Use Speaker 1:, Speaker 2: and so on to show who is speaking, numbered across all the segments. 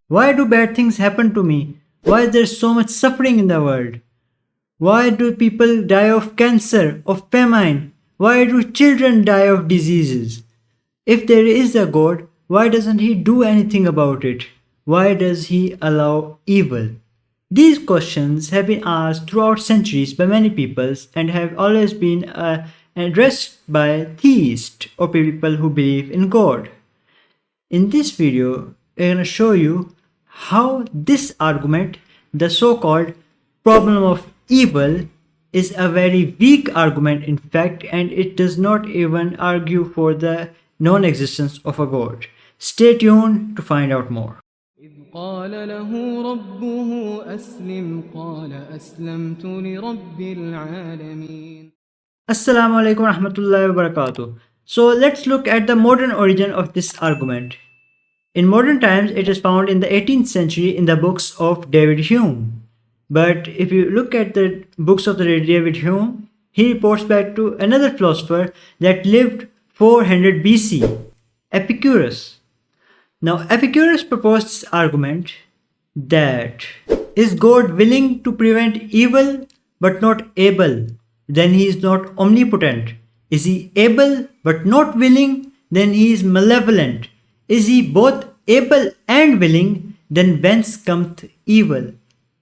Speaker 1: Why do bad things happen to me? Why is there so much suffering in the world? Why do people die of cancer, of famine? Why do children die of diseases? If there is a God, why doesn't he do anything about it? Why does he allow evil? These questions have been asked throughout centuries by many peoples and have always been addressed by theists or people who believe in God. In this video, we're going to show you how this argument, the so-called problem of evil, is a very weak argument in fact, and it does not even argue for the non-existence of a God. Stay tuned to find out more.
Speaker 2: إذ قال له ربه أسلم قال أسلمت لرب العالمين.
Speaker 1: Assalamu alaikum rahmatullahi wa barakatuh. So let's look at the modern origin of this argument. In modern times, it is found in the 18th century in the books of David Hume. But if you look at the books of the David Hume, he reports back to another philosopher that lived 400 BC, Epicurus. Now, Epicurus proposed this argument that is God willing to prevent evil but not able? Then he is not omnipotent. Is he able but not willing? Then he is malevolent. Is he both able and willing? Then whence cometh evil?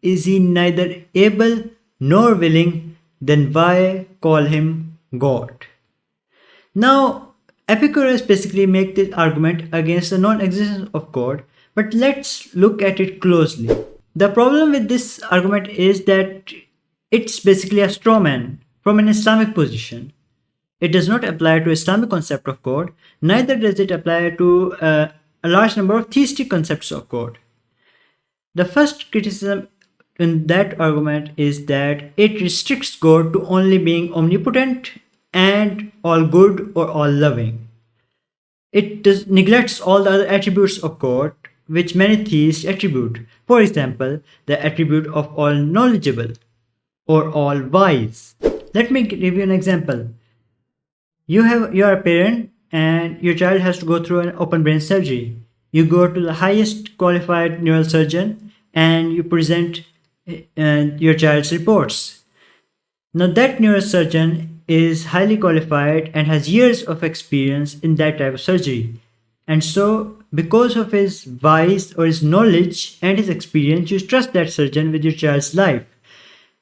Speaker 1: Is he neither able nor willing? Then why call him God? Now, Epicurus basically makes this argument against the non-existence of God, but let's look at it closely. The problem with this argument is that it's basically a straw man from an Islamic position. It does not apply to Islamic concept of God, neither does it apply to a large number of theistic concepts of God. The first criticism in that argument is that it restricts God to only being omnipotent and all good or all loving. It neglects all the other attributes of God which many theists attribute. For example, the attribute of all knowledgeable or all wise. Let me give you an example. You are a parent and your child has to go through an open brain surgery. You go to the highest qualified neurosurgeon and you present your child's reports. Now that neurosurgeon is highly qualified and has years of experience in that type of surgery. And so because of his wise or his knowledge and his experience, you trust that surgeon with your child's life.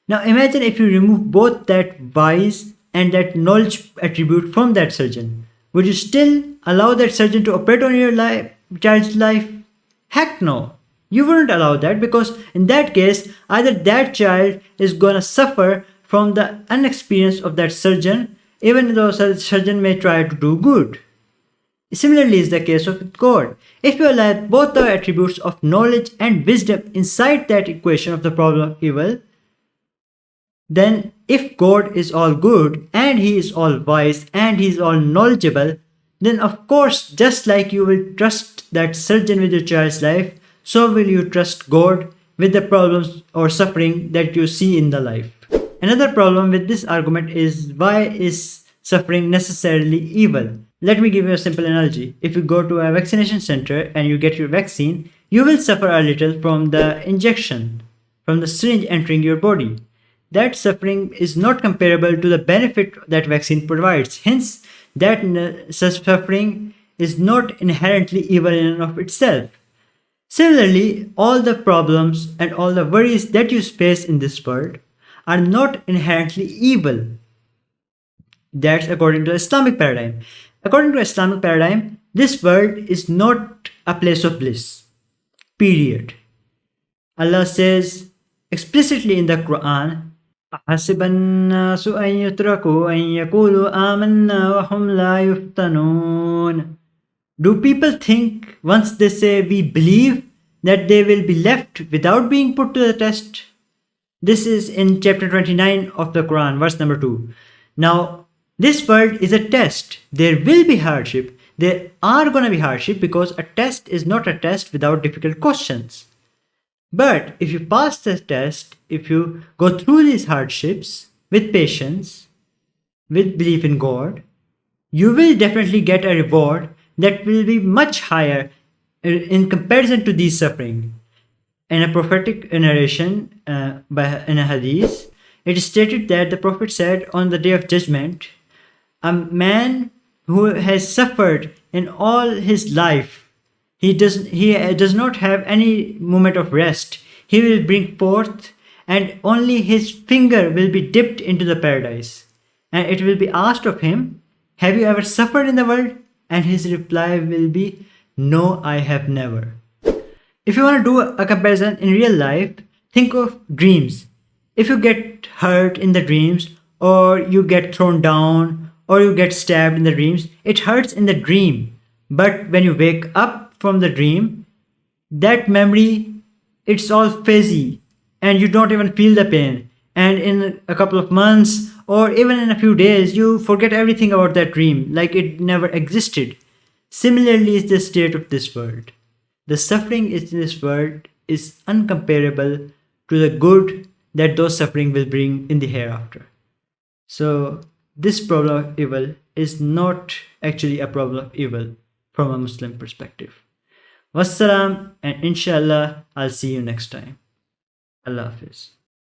Speaker 1: Now imagine if you remove both that wise and that knowledge attribute from that surgeon. Would you still allow that surgeon to operate on your child's life? Heck no. You wouldn't allow that, because in that case, either that child is gonna suffer from the inexperience of that surgeon, even though the surgeon may try to do good. Similarly is the case of God. If you allow both the attributes of knowledge and wisdom inside that equation of the problem of evil, then if God is all good and he is all wise and he is all knowledgeable, then of course, just like you will trust that surgeon with your child's life, so will you trust God with the problems or suffering that you see in the life. Another problem with this argument is, why is suffering necessarily evil? Let me give you a simple analogy. If you go to a vaccination center and you get your vaccine, you will suffer a little from the injection, from the syringe entering your body. That suffering is not comparable to the benefit that vaccine provides. Hence, that such suffering is not inherently evil in and of itself. Similarly, all the problems and all the worries that you face in this world are not inherently evil. That's according to the Islamic paradigm. According to Islamic paradigm, this world is not a place of bliss. Period. Allah says explicitly in the Quran, أَحَسِبَ النَّاسُ أَن يُتْرَكُوا أَن يَقُولُوا آمَنَّا وَهُمْ لَا يُفْتَنُونَ. Do people think once they say we believe that they will be left without being put to the test? This is in chapter 29 of the Quran, verse number 2. Now, this world is a test. There will be hardship. There are going to be hardship because a test is not a test without difficult questions. But if you pass the test, if you go through these hardships with patience, with belief in God, you will definitely get a reward that will be much higher in comparison to these suffering. In a prophetic narration in a hadith, it is stated that the Prophet said on the day of judgment, a man who has suffered in all his life, he does not have any moment of rest. He will bring forth, and only his finger will be dipped into the paradise. And it will be asked of him, have you ever suffered in the world? And his reply will be, no, I have never. If you want to do a comparison in real life, think of dreams. If you get hurt in the dreams, or you get thrown down, or you get stabbed in the dreams, it hurts in the dream. But when you wake up from the dream, that memory, it's all fuzzy, and you don't even feel the pain. And in a couple of months, or even in a few days, you forget everything about that dream, like it never existed. Similarly is the state of this world. The suffering in this world is uncomparable to the good that those suffering will bring in the hereafter. So this problem of evil is not actually a problem of evil from a Muslim perspective. Wassalam, and inshallah I'll see you next time. Allah Hafiz.